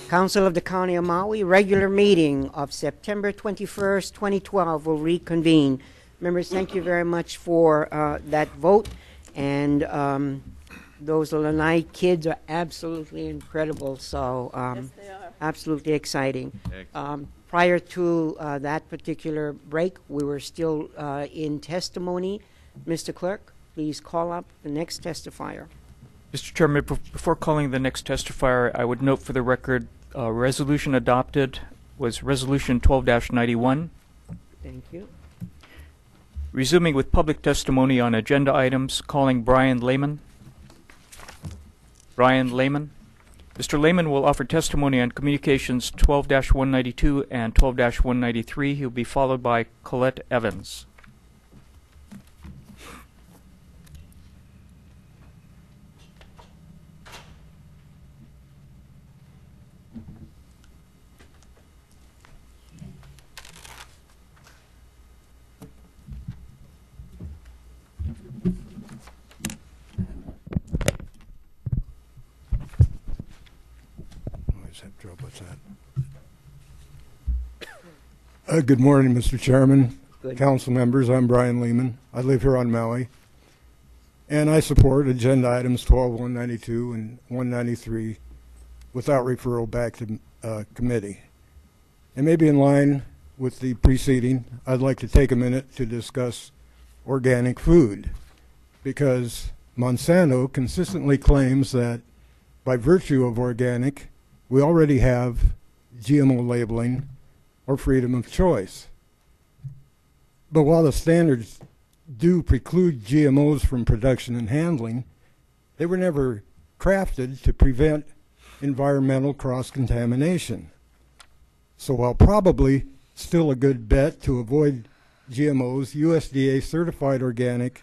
Council of the County of Maui, regular meeting of September 21st, 2012 will reconvene. Members, thank you very much for that vote. And those Lanai kids are absolutely incredible. So Yes, they are. absolutely exciting. Prior to that particular break, we were still in testimony. Mr. Clerk, please call up the next testifier. Mr. Chairman, before calling the next testifier, I would note for the record, resolution adopted was Resolution 12-91. Thank you. Resuming with public testimony on agenda items, calling Brian LEHMANN. Brian LEHMANN. Mr. LEHMANN will offer testimony on communications 12-192 and 12-193. He'll be followed by Colette Evans. Good morning, Mr. Chairman, Good. council members. I'm Brian LEHMANN. I live here on Maui, and I support agenda items 12-192 and 193 without referral back to committee. And maybe in line with the preceding, I'd like to take a minute to discuss organic food, because Monsanto consistently claims that by virtue of organic, we already have GMO labeling or freedom of choice. But while the standards do preclude GMOs from production and handling, they were never crafted to prevent environmental cross-contamination. So while probably still a good bet to avoid GMOs, USDA certified organic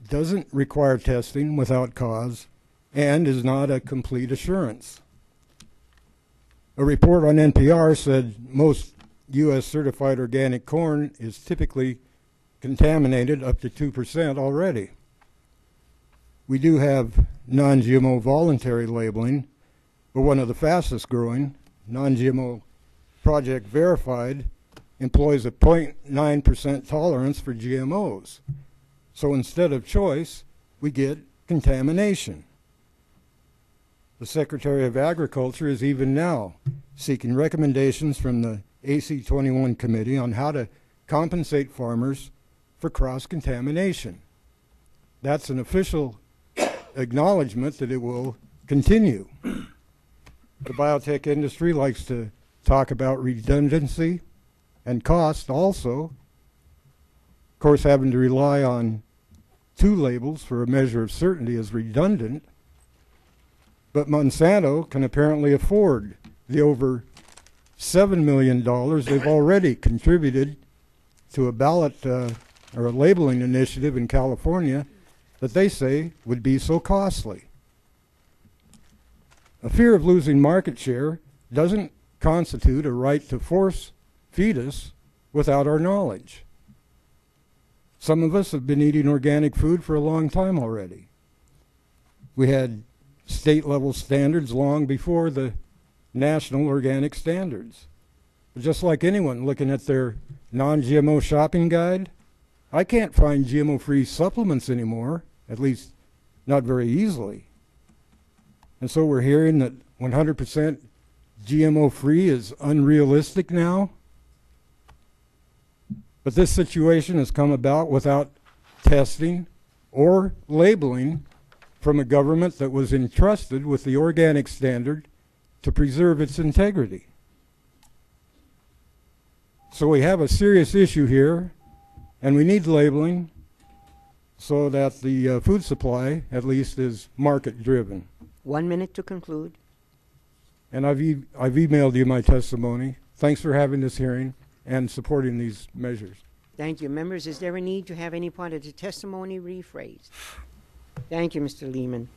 doesn't require testing without cause and is not a complete assurance. A report on NPR said most U.S. certified organic corn is typically contaminated up to 2% already. We do have non-GMO voluntary labeling, but one of the fastest growing, non-GMO Project Verified, employs a 0.9% tolerance for GMOs. So instead of choice, we get contamination. The Secretary of Agriculture is even now seeking recommendations from the AC21 committee on how to compensate farmers for cross-contamination. That's an official acknowledgement that it will continue. The biotech industry likes to talk about redundancy and cost also. Of course, having to rely on two labels for a measure of certainty is redundant. But Monsanto can apparently afford the over $7 million they've already contributed to a ballot or a labeling initiative in California that they say would be so costly. A fear of losing market share doesn't constitute a right to force feed us without our knowledge. Some of us have been eating organic food for a long time already. We had state-level standards long before the national organic standards. Just like anyone looking at their non-GMO shopping guide, I can't find GMO-free supplements anymore, at least not very easily. And so we're hearing that 100% GMO-free is unrealistic now. But this situation has come about without testing or labeling from a government that was entrusted with the organic standard to preserve its integrity. So we have a serious issue here, and we need labeling so that the food supply, at least, is market-driven. 1 minute to conclude. And I've emailed you my testimony. Thanks for having this hearing and supporting these measures. Thank you. Members, is there a need to have any part of the testimony rephrased? Thank you, Mr. Lehman.